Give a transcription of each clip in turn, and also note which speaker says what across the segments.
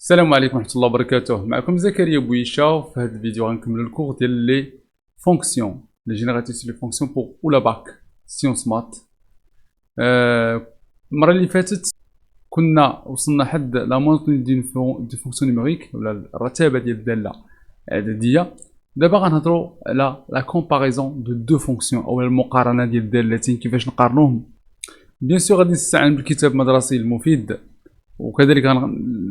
Speaker 1: السلام عليكم ورحمة الله وبركاته. معكم زكريا بويشا. في هذا الفيديو غنكمل الكور ديال لي فونكسيون لي جينيراتيف لي فونكسيون بور اولا باك سيونس مات. المرة اللي فاتت كنا وصلنا حد لا مونطوني دي فونكسيون نيميريك ولا الرتابة ديال الدالة الإعدادية. دابا غنهضروا على لا كومباريزون دو دو فونكسيون او المقارنة ديال الدالتين، كيفاش نقارنوهم. بيان سور غادي نستعين بالكتاب المدرسي المفيد، وكذلك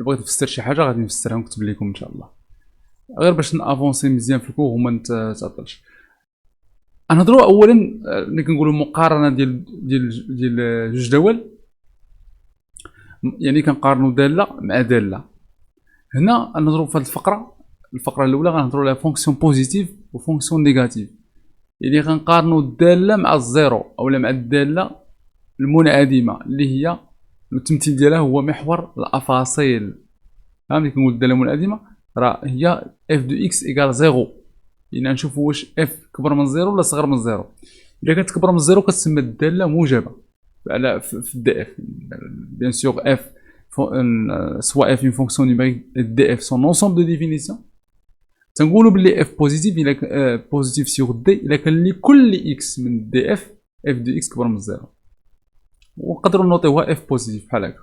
Speaker 1: بغيت نفسر شي حاجه غادي نفسرها ونكتب لكم ان شاء الله، غير باش نافونسي مزيان في الكور وما نتعطلش. غنهضروا اولا ملي كنقولوا مقارنه ديال جوج دول، يعني كنقارنوا داله مع داله. هنا غنهضروا في هذه الفقره الاولى غنهضروا على فونكسيون بوزيتيف وفونكسيون نيجاتيف، يعني غنقارنوا الداله مع الزيرو اولا مع الداله المنعدمه اللي هي التمثيل ديالها هو محور الافاصيل. ملي كنقول الداله منعدمه راه هي اف دو اكس ايكال زيرو، يعني نشوفوا واش اف كبر من زيرو ولا صغر من زيرو. الا كانت كبر من زيرو كتسمى الداله موجبه على في الدي اف. بيان سور اف سوا اف اون فونكسيون نيميريك دي اف سون انسومبل دو ديفينيسيون. تنقولوا بلي اف بوزيتيف الا بوزيتيف سور دي الا كان لكل اكس من دي اف دو اكس كبر من زيرو، ونقدروا نوطيوها اف بوزيتيف بحال هكا.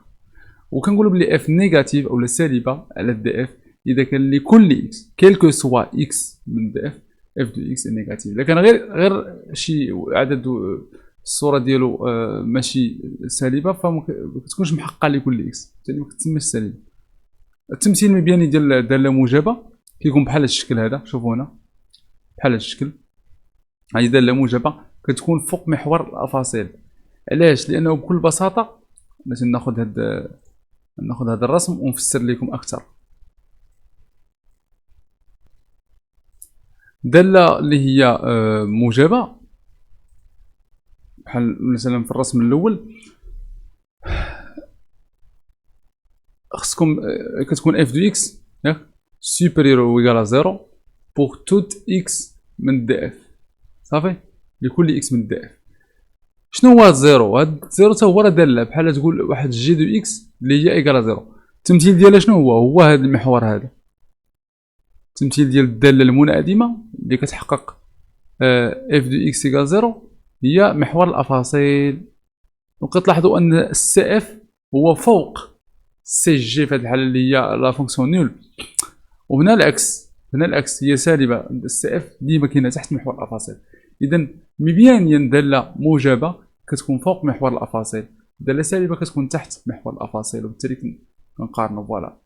Speaker 1: وكنقولوا بلي اف نيجاتيف اولا سالبه على الدي اف اذا كان لكل اكس كيلكو سوا اكس من دي اف دو اكس نيجاتيف. اذا كان غير شي عدد الصوره ديالو ماشي سالبه فما كتكونش محققه لكل اكس، بالتالي ما كتسمىش سالبه. التمثيل المبياني ديال الداله موجبه كيكون بحال هذا الشكل هذا، شوفوا هنا بحال هذا الشكل. هذه داله موجبه كتكون فوق محور الافاصيل. علاش؟ لانه بكل بساطه باش ناخذ هذا الرسم ونفسر لكم اكثر. داله اللي هي موجبه بحال مثلا في الرسم الاول خصكم كتكون اف دو اكس ياك سوبيريور او ايكال زيرو بوغ توت اكس من دي اف، صافي لكل اكس من دي اف. شنو هو هاد الزيرو؟ هاد الزيرو تا هو راه داله بحال تقول واحد جي دو اكس اللي هي ايكال زيرو. التمثيل ديالها شنو هو هاد المحور هذا، التمثيل ديال الداله المنعدمه اللي كتحقق اف دو اكس ايكال زيرو هي محور الافاصيل. وكتلاحظوا ان السي اف هو فوق سي جي في هذه الحاله اللي هي لا فونكسيون نول، وهنا العكس هي سالبه. السي اف ديما كاينه تحت محور الافاصيل. اذا مبيانيا داله موجبه كتكون فوق محور الافاصيل، داله سالبه كتكون تحت محور الافاصيل، وبالتالي كنقارنوا. فوالا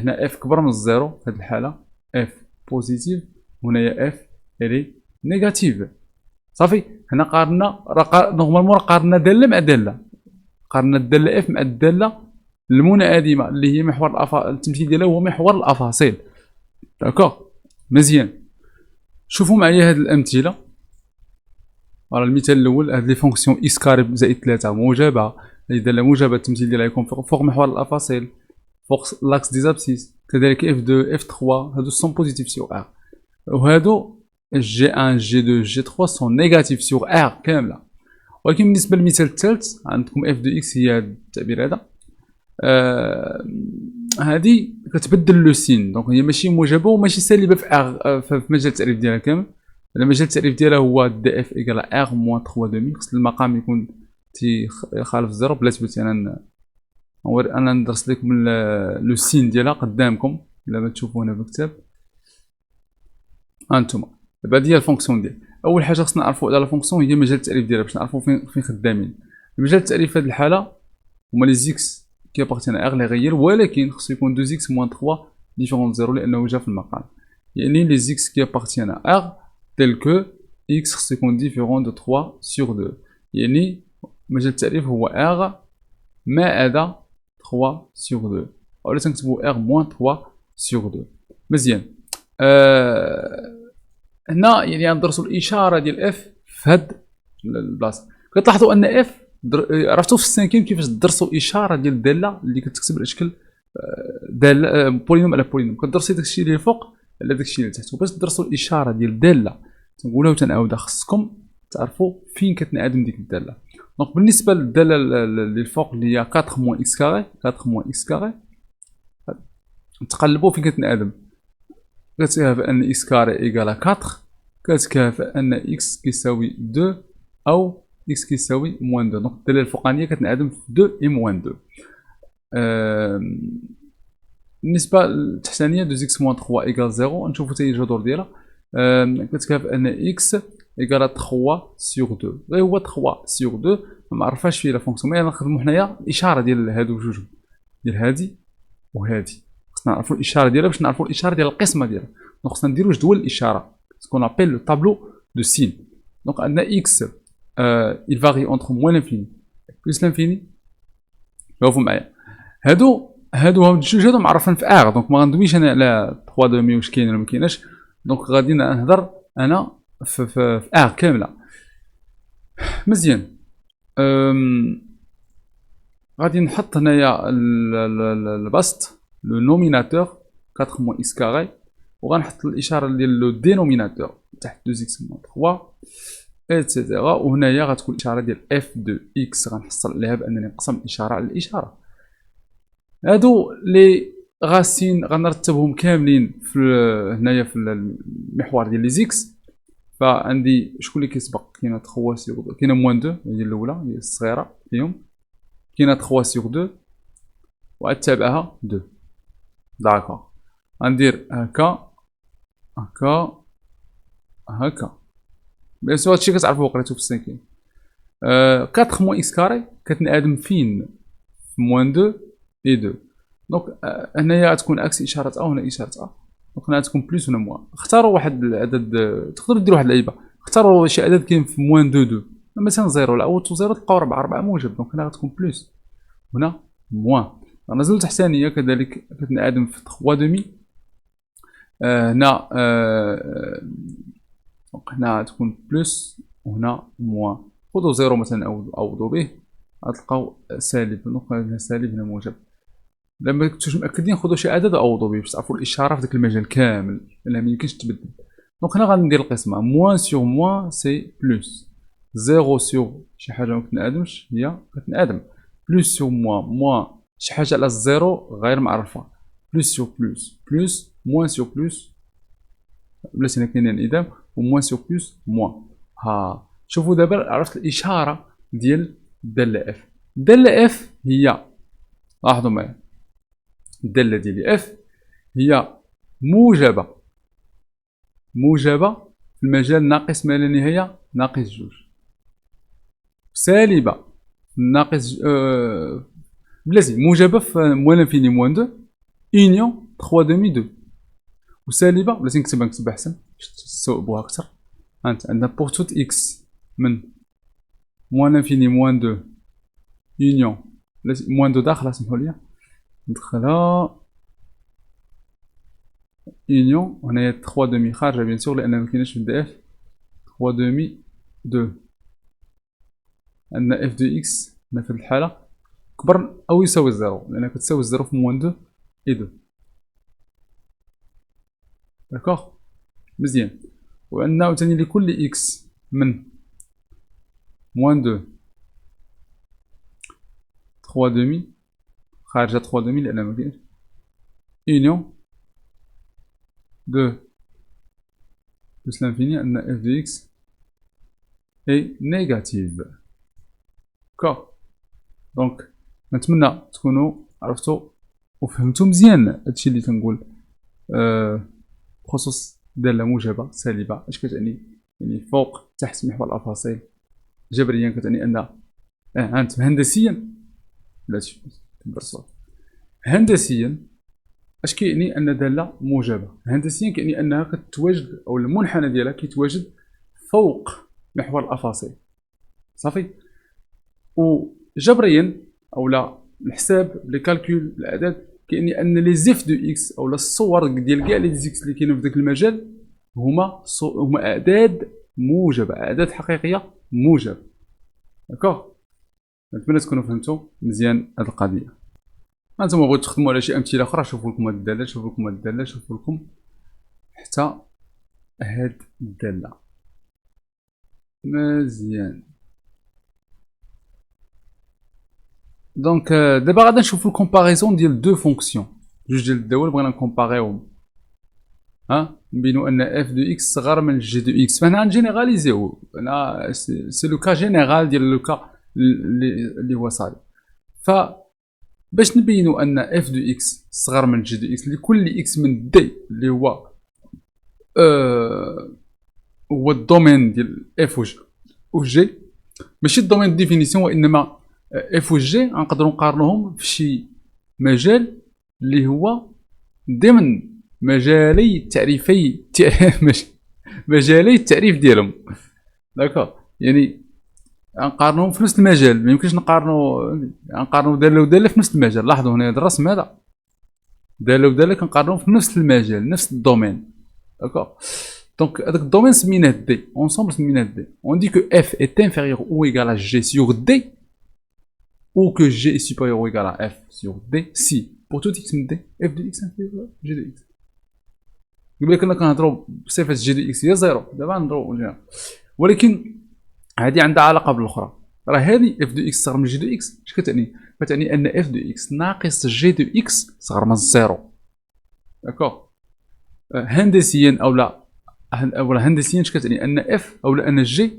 Speaker 1: هنا اف كبر من الزيرو في هذه الحاله اف بوزيتيف، هنايا اف الي نيجاتيف. صافي هنا قارنا نورمالمون قارنا داله مع داله، قارنا الداله اف مع الداله المنعدمه اللي هي محور التمثيل ديالها هو محور الافاصيل. داكوغ مزيان. شوفوا معايا هاد الامثله. على المثال الاول هاد لي فونكسيون اكس كاري زائد 3 موجبه، هذه داله موجبه التمثيل ديالها يكون فوق محور الافاصيل فوق لاكس دي زابسيس. كذلك اف 2 اف 3 هادو سون بوزيتيف سور ار، وهادو جي 1 جي 2 جي 3 سون نيجاتيف سور ار كامله. ولكن بالنسبه للمثال الثالث عندكم اف دو اكس هي التعبير هذا، هادي كتبدل لو سين، دونك هي ماشي موجبه وماشي سالبه في ار في مجال التعريف ديالها كامل. مجال التعريف ديالها هو دي اف ايكال ار موان 3 دومي، خص المقام يكون تيخالف الزيرو. بلاتي بغيتي انا ندرس لكم لو سين ديالها قدامكم الا ما تشوفوا هنا في الكتاب. هانتوما دابا هادي هي الفونكسيون ديال. اول حاجه خصنا نعرفوا على لا فونكسيون هي مجال التعريف ديالها باش نعرفوا فين خدامين. مجال التعريف في هذه الحاله هما لي زيكس كي ابارتين ار لي غير، ولكن خصو يكون 2 زيكس موان 3 ديفيرون زيرو لانه جا في المقام. يعني لي زيكس كي ابارتين ار تيل كو اكس خصو يكون ديفيرون دو 3 سور 2، يعني مجال التعريف هو ار ما عدا 3 سور 2، اولا تنكتبو ار موان 3 سور 2. مزيان. هنا يعني غندرسوا الاشاره ديال اف في هاد البلاصه. كتلاحظوا ان اف عرفتوا في السانكيم كيفاش درسوا اشاره ديال الداله اللي كتكتب على شكل داله بولينوم على بولينوم. كدرسوا داكشي اللي فوق على داكشي اللي تحت. وباش تدرسوا الاشاره ديال الداله تنقولها وتنعاودها خصكم تعرفوا فين كتنعدم ديك الداله. دونك بالنسبه للداله اللي الفوق اللي هي 4 موان اكس كاري، 4 موان اكس كاري نتقلبوا فين كتنادم. كتكافئ ان اكس كاري ايكال 4، كتكافئ ان اكس كيساوي 2 او اكس كيساوي موان 2. دونك الداله الفوقانيه كتنعدم في 2 اي موان 2. بالنسبه للتحتانيه 2 اكس موان 3 ايكال 0، نشوفو حتى هي الجذور ديالها. كتكافئ ان اكس ايكال 3 سيغ 2. غير هو 3 سيغ 2 معرفاش فيه لا فونكسيون، مي نخدمو حنايا الاشاره ديال هادو جوج، ديال هادي وهادي. خصنا نعرفو الاشاره ديالها باش نعرفو الاشاره ديال القسمه ديالها. دونك خصنا نديرو جدول الاشاره، سكون ابيل لو طابلو دو سين. دونك عندنا اكس il varie entre moins l'infini plus l'infini. شوفوا معايا هادو الجوج هادو معرفين في ار، دونك ما غندويش انا على 3 دومي واش كاين ولا ما كايناش. دونك غادي نهضر انا في ار كامله. مزيان. غادي نحط هنايا البسط لو نوميناتور 4 موان اكس كاري، وغنحط الاشاره ديال لو دينوميناتور تحت 2 اكس موان 3 ايتترا. وهنايا غتكون الاشاره ديال اف دو اكس غنحصل عليها بانني نقسم الاشاره على الاشاره. هادو لي غاسين غنرتبهم كاملين في هنايا في المحور ديال لي زيكس. فعندي شكون اللي كيسبق؟ كاينه 3 سيغ 2، كاينه موان 2 هي الاولى هي الصغيره فيهم، كاينه 3 سيغ 2 وعاد تابعها 2. داكوغ غندير هكا هكا هكا. بيان سور هادشي كتعرفو قريتو في السانكيم. 4 موان اكس كاري كتنعدم فين؟ في موان 2 اي 2. دونك هنايا غتكون عكس اشاره ا وهنا اشاره ا. دونك هنا غتكون بليس وهنا موان. اختاروا واحد العدد، تقدروا ديروا واحد اللعيبه، اختاروا شي عدد كاين في موان 2 2 مثلا 0 ولا اوت 0 تلقاو 4 موجب. دونك هنا غتكون بليس هنا موان. نزلوا تحتانيه كذلك كتنعدم في 3 دومي. هنا دونك هنا غتكون بلس وهنا موان. خذوا 0 مثلا عوضوا به غتلقاو سالب. دونك هنا سالب هنا موجب. لما كنتوش مأكدين خذوا شي عدد وعوضوا به باش تعرفوا الاشاره في داك المجال كامل لأن ما يمكنش تبدل. دونك هنا غندير القسمه موان سيغ موان سي بلس، 0 سيغ شي حاجه ما كتنعدمش هي كتنعدم، بلس سيغ موان موان شي حاجه على الزيرو غير معرفه، بلس سيغ بلس بلس موان سيغ بلس بلاتي هنا كاينين انعدام، وموان سيغ بلس موان. ها شوفوا دابا عرفت الاشاره ديال الداله اف. الداله اف هي، لاحظوا معايا، الداله ديال اف هي موجبه في المجال ناقص ما لا نهايه ناقص جوج، سالبه في ناقص بلاتي موجبه في موان انفيني موان 2 اونيون 3 دومي 2، وسالبه بلاتي نكتبها احسن باش تستوعبوها اكثر. هانت عندنا بور توت اكس من موان انفيني موان 2 اونيون بلاتي موان 2 داخله، سمحوا لي ندخلها اونيون، وهنايا 3 دومي خارجه بيان سور لان مكايناش في دي اف 3 دومي 2. عندنا اف دو اكس هنا في هاد الحاله كبر او يساوي 0 لان كتساوي 0 في موان 2 اي 2. داكوغ مزيان. وعندنا عاوتاني لكل اكس من موان 2 3 دومي خارجه 3 دومي لان مكاينش اونيون 2 بلس لانفيني. عندنا اف دو اكس اي نيجاتيف. داكوغ دونك نتمنى تكونوا عرفتوا وفهمتوا مزيان هادشي اللي تنقول بخصوص داله موجبه سالبه اش كتعني. يعني فوق تحت محور الافاصيل جبريا كتعني ان هانت هندسيا بلاتي تنبرصوا هندسيا اش كيعني ان داله موجبه. هندسيا كيعني انها كتواجد او المنحنى ديالها كيتواجد فوق محور الافاصيل صافي. وجبريا او لا الحساب لي كالكول الاعداد كيعني ان لي زيف دو اكس او الصور ديال كاع لي زيكس اللي كاينين في داك المجال هما اعداد موجبه، اعداد حقيقيه موجبه. داكوغ نتمنى تكونوا فهمتوا مزيان هاد القضيه. انتم بغيتو تخدموا على شي امثله اخرى شوفوا لكم هاد الداله، شوفوا لكم هاد الداله، شوفوا لكم حتى هاد الداله مزيان. دونك دابا غادي نشوفوا الكومباريزون ديال دو فونكسيون جوج ديال الدول بغينا نكومباريوهم، نبينو ان اف دو اكس صغر من جي دو اكس، فهنا غنجينيراليزيو، هنا سي لو كا جينيرال ديال لو كا اللي هو صالح. ف باش نبينو ان اف دو اكس صغر من جي دو اكس لكل اكس من دي اللي هو هو الدومين ديال اف و جي، ماشي الدومين ديفينيسيون، وانما اف و جي غنقدروا نقارنوهم في شي مجال اللي هو ضمن مجالي التعريفي مجالي التعريف ديالهم. داكوغ، يعني غنقارنوهم في نفس المجال، ما يمكنش نقارنو داله وداله في نفس المجال. لاحظوا هنا هذا الرسم هذا داله وداله كنقارنوهم في نفس المجال، نفس الدومين. داكوغ، دونك هذاك الدومين سميناه دي، اونسومبل سميناه دي. اون دي كو اف est inférieur ou égal à g sur d ou que g est supérieur ou égal à f sur d si pour tout x من d f de x inférieur à g de x. قبل كنا كنهضروا بصفه جي دو اكس هي زيرو، دابا نهضروا ولكن هذه عندها علاقه بالاخرى. راه هذه اف دو اكس صغر من جي دو اكس اش كتعني؟ كتعني ان اف دو اكس ناقص جي دو اكس صغر من الزيرو. داكوغ، هندسيا اولا هندسيا اش كتعني؟ ان اف اولا ان جي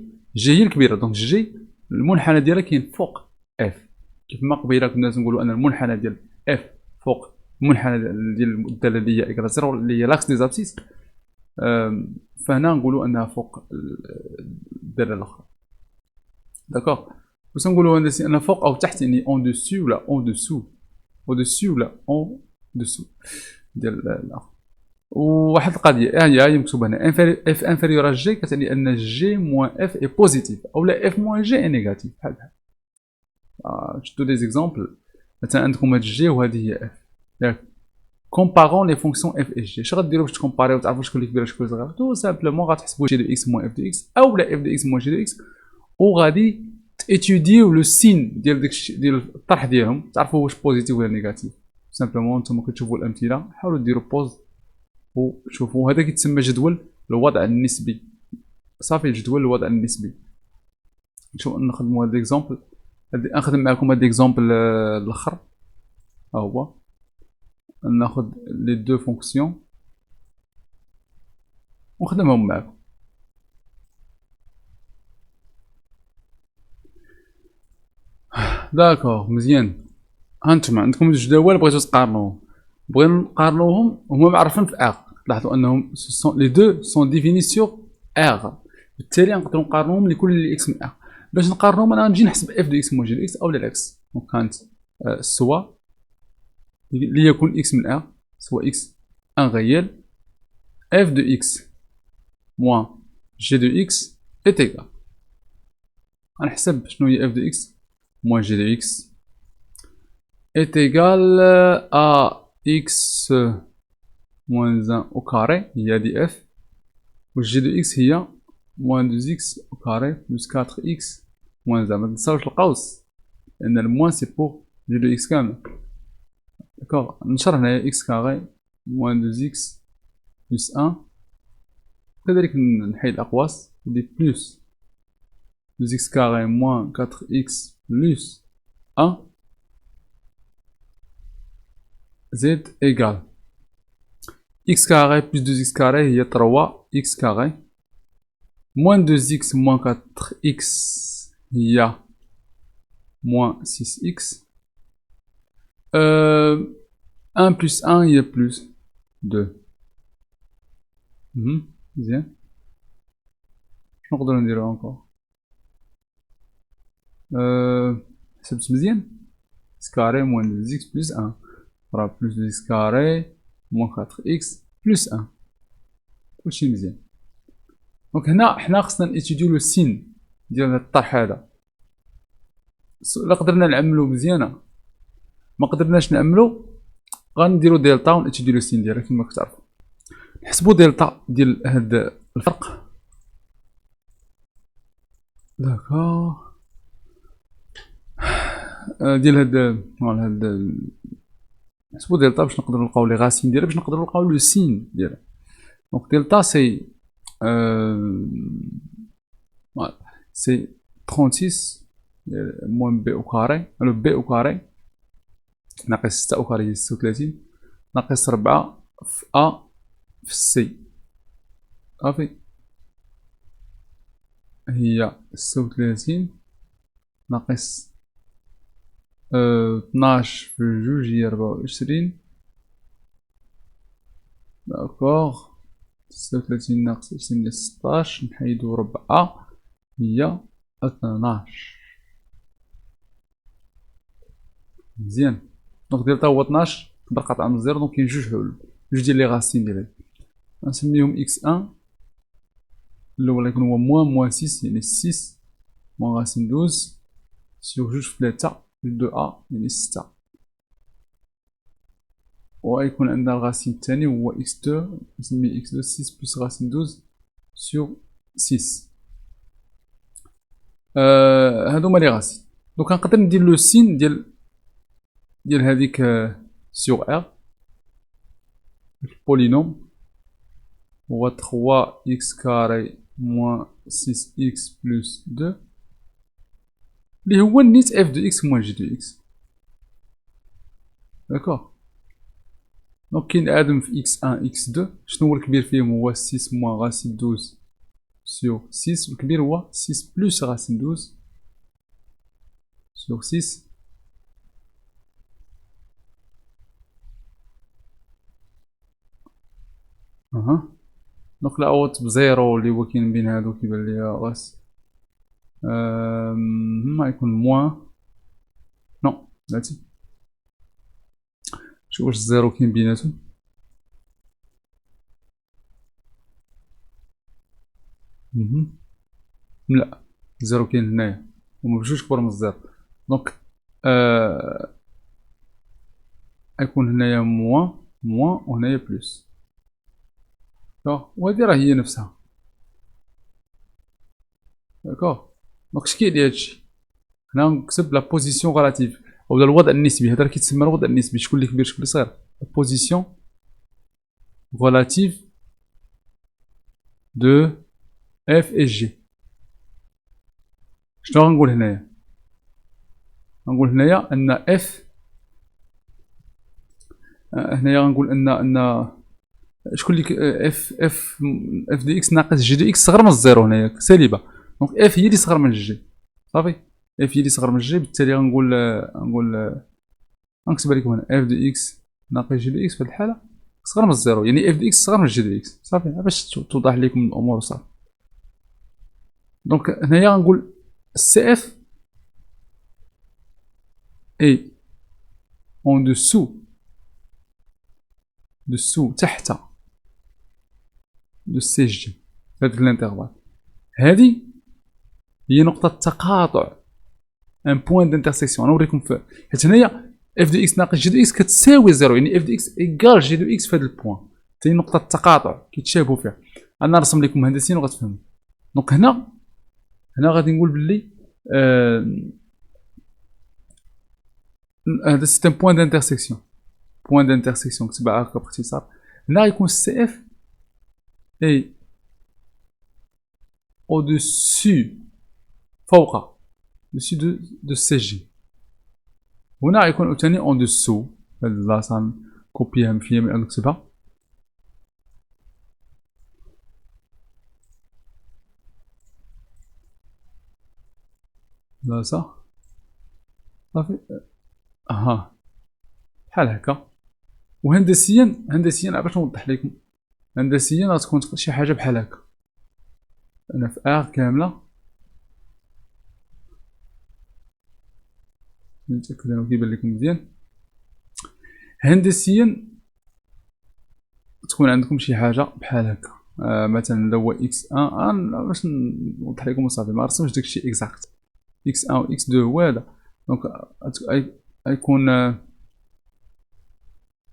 Speaker 1: هي الكبيره، دونك جي المنحنى ديالها كاين فوق اف، كيف ما قبيله كنا نقولوا ان المنحنى ديال اف فوق المنحنى ديال الداله اللي هي ايكال زيرو اللي هي لاكس دي زابسيس، فهنا نقولوا انها فوق الداله الاخرى. داكوغ، واش نقولوا هندسي ان فوق او تحت، يعني اون دوسو ولا اون دوسو، او دوسو ولا اون دوسو ديال الاخر. وواحد القضيه هي مكتوبه هنا اف انفيريور جي كتعني ان جي موان اف اي بوزيتيف اولا اف موان جي اي نيجاتيف. بحال شدو دي زيكزامبل، مثلا عندكم هاد جي وهذه هي اف، ياك كومبارون لي فونكسيون اف اي جي. اش غديروا باش تكومباريو وتعرفوا شكون اللي كبير وشكون اللي صغير؟ تو سامبلومون غتحسبوا جي دو اكس موان اف دو اكس اولا اف دو اكس موان جي دو اكس، وغادي تيتوديو لو سين ديال داكشي ديال الطرح ديالهم تعرفوا واش بوزيتيف ولا نيجاتيف. سامبلومون نتوما كتشوفوا الامثله، حاولوا ديروا بوز وشوفوا. هذا كيتسمى جدول الوضع النسبي. صافي، جدول الوضع النسبي. نشوف نخدموا هذا الاكزامبل، نخدم معكم هذا الاكزامبل الاخر. ها هو ناخذ لي دو فونكسيون ونخدمهم معكم. داكوغ، مزيان. هانتوما عندكم جوج جداول بغيتو تقارنوهم، بغينا نقارنوهم هما معرفين في ار. لاحظوا انهم لي دو سون ديفيني سور ار، بالتالي نقدروا نقارنوهم لكل اكس من ار. باش نقارنوهم انا غنجي نحسب اف دو اكس موان جي دو اكس اولا العكس. دونك كانت سوا ليكون اكس من ار سوا اكس ان غيال اف دو اكس موان جي دو اكس est égal. غنحسب شنو هي اف دو اكس موان جي دو اكس est égal à x moins 1 au carré, هي دي اف، و g de x هي moins 2x au carré plus 4x moins 1. ما تنساوش القوس لأن الموان سي بور g de x كامل. داكوغ، نشر هنايا x carré moins 2x plus 1، كذلك نحيد الأقواس ندير plus 2x carré moins 4x plus 1 z égale x carré plus 2x carré هي 3x carré moins 2x moins 4x هي moins 6x 1 plus 1 هي plus 2. مزيان. شنو نقدرو نديرو انكور؟ حسبت مزيان. x carré moins 2x plus 1 راه plus 2x carré moins 4x plus 1. كلشي مزيان. دونك هنا حنا خصنا نيتيديو لو سين ديال هاد الطرح هذا. الا قدرنا نعملو مزيانه، ما قدرناش نعملو غنديرو دلتا ونيتيديو لو سين ديالها كما كتعرفوا. نحسبو دلتا ديال هاد الفرق. داكوغ، ديال هاد نحسبو دلتا باش نقدرو نلقاو لي غاسين ديالها، باش نقدرو نلقاو لو سين ديالها. دونك دلتا سي 36 موان بي او كاري، لو بي او كاري ناقص 6 او كاري هي 36 ناقص 4 في أ في سي. صافي، هي 36 ناقص 12 في جوج هي 24. داكوغ، 36 ناقص 20 هي 16، نحيدو 4 هي 12. مزيان. دونك ديال تا هو 12 نقدر نقاطع من الزيرو. دونك كاين جوج حلول، جوج ديال لي غاسين ديال هادي، غنسميهم اكس ان. الاول غيكون هو موان 6 يعني 6 موان غاسين 12 سيغ جوج في 3 دو ا يعني 6. وغيكون عندنا الغاسين الثاني هو اكس 2، نسميه اكس 2 6 بلس غاسين 12 سيغ 6. هادو هما لي غاسين. دونك نقدر ندير لو سين ديال هاديك سيغ ار. البولينوم هو 3 اكس كاري موان 6 اكس بلس 2 اللي هو نيت اف دو اكس موان جي دو اكس. داكوغ. دونك كاين ادم في اكس 1 اكس 2. شنو هو الكبير فيهم؟ هو 6 موان غاسين 12 سيغ 6. الكبير هو 6 بلس غاسين 12 سيغ 6. اها. دونك الأوت بزيرو اللي هو كاين بين هادو كيبان ليا غاس غيكون موان نو بلاتي. شوف واش الزيرو كاين بيناتهم. لا، الزيرو كاين هنايا هما بجوج كبر من الزيرو. دونك غيكون هنايا موان موان وهنايا بلوس. وهادي راه هي نفسها. داكوغ. دونك اش كيدير هادشي؟ هنا نكتب لا بوزيسيون غالاتيف ولا الوضع النسبي. هذا راه كيتسمى الوضع النسبي، شكون اللي كبير شكون اللي صغير. بوزيسيون غالاتيف دو اف اي جي. شنو غنقول هنايا؟ غنقول هنايا ان اف، هنايا غنقول ان شكون اللي اف دي اكس ناقص جي دي اكس صغر من الزيرو هنايا سالبه. دونك اف هي اللي صغر من جي. صافي، اف هي اللي صغر من جي. بالتالي غنقول غنكتبها لكم هنا اف دي اكس ناقص جي دي اكس في هاد الحاله صغر من الزيرو، يعني اف دي اكس صغر من جي دي اكس. صافي، باش توضح لكم الامور صافي. دونك هنايا غنقول السي اف اي اون دوسو تحت دو سي جي. هاديك الانترفال هادي هي نقطة تقاطع، ان بوان دانترسيكسيون. نوريكم حيت هنايا اف دي اكس ناقص جي دي اكس كتساوي زيرو، يعني اف دي اكس ايكال جي دي اكس في هاد البوان. تاني نقطة تقاطع كيتشابهوا فيها. انا نرسم لكم هندسيا وغتفهموا. دونك هنا غادي نقول بلي هذا سيت ان بوان دانترسيكسيون. بوان دانترسيكسيون كتبها هكا باختصار. هنا غيكون السي اف اي او دوسو فوق دوسو دو سي جي. هنا غيكون عاوتاني اون دوسو. هاد البلاصه نكوبيها فيها من نكتبها. بلاصه صافي. اها بحال هكا. وهندسيا باش نوضح لكم، هندسيا غتكون شي حاجه بحال هكا. انا في ار كامله نتاكد انه كيبان لكم مزيان. هندسيا تكون عندكم شي حاجه بحال هكا. مثلا لو هو اكس 1 باش نوضح لكم صافي ما رسمش داكشي اكزاكت. اكس 1 و اكس 2 هو هذا. دونك غيكون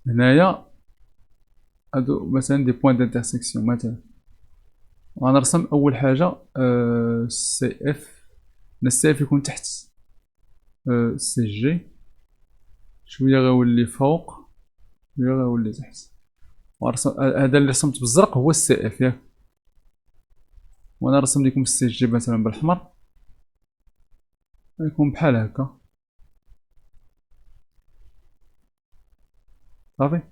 Speaker 1: هنايا هادو مثلا دي بوين دانترسيكسيون. مثلا غنرسم اول حاجه سي اف. السي اف يكون تحت سي جي، شويه غيولي فوق شويه غيولي تحت. هذا اللي رسمت بالزرق هو السي اف ياك، وانا رسم لكم السي جي مثلا بالاحمر يكون بحال هكا. صافي.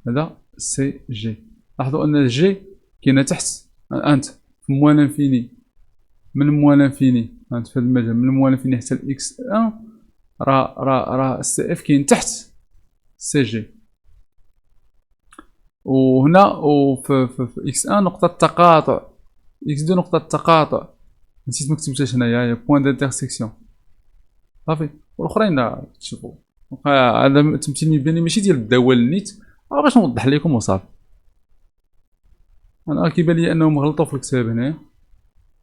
Speaker 1: هذا سي جي. لاحظوا ان جي كاينه تحت انت في موان انفيني، من موان انفيني انت في هذا المجال من موان انفيني حتى الاكس 1 راه السي اف كاين تحت سي جي. وهنا في اكس 1 نقطة التقاطع، اكس 2 نقطة التقاطع، نسيت مكتبتهاش هنايا، هي بوان دانترسيكسيون صافي. والاخرين تشوفوا هذا تمثيل مباني ماشي ديال الدواء النيت، باش نوضح لكم وصافي. انا كيبان لي انهم غلطوا في الكتاب هنايا،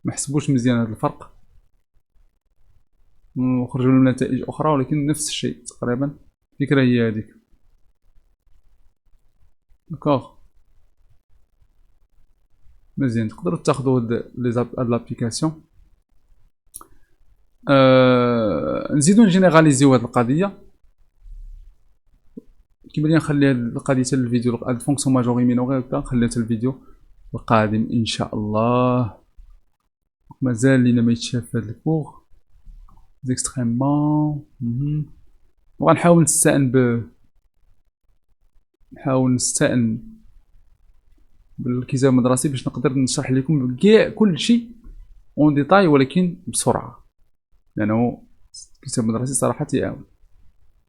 Speaker 1: ما حسبوش مزيان هذا الفرق وخرجوا لنا نتائج اخرى، ولكن نفس الشيء تقريبا، الفكره هي هذيك. داكوغ مزيان، تقدروا تاخذوا هاد لابليكاسيون. نزيدو نجينيراليزيو هاد القضيه. كيما لي نخلي هاد القضيه حتى الفيديو، هاد فونكسيون ماجوري مينوري هكا نخليها حتى الفيديو القادم ان شاء الله. مازال لينا ما يتشاف هاد الكور زيكستريمون. وغنحاول نستعن بالكتاب المدرسي باش نقدر نشرح لكم كاع كلشي اون ديتاي، ولكن بسرعه، لانه الكتاب المدرسي صراحه تيعاون.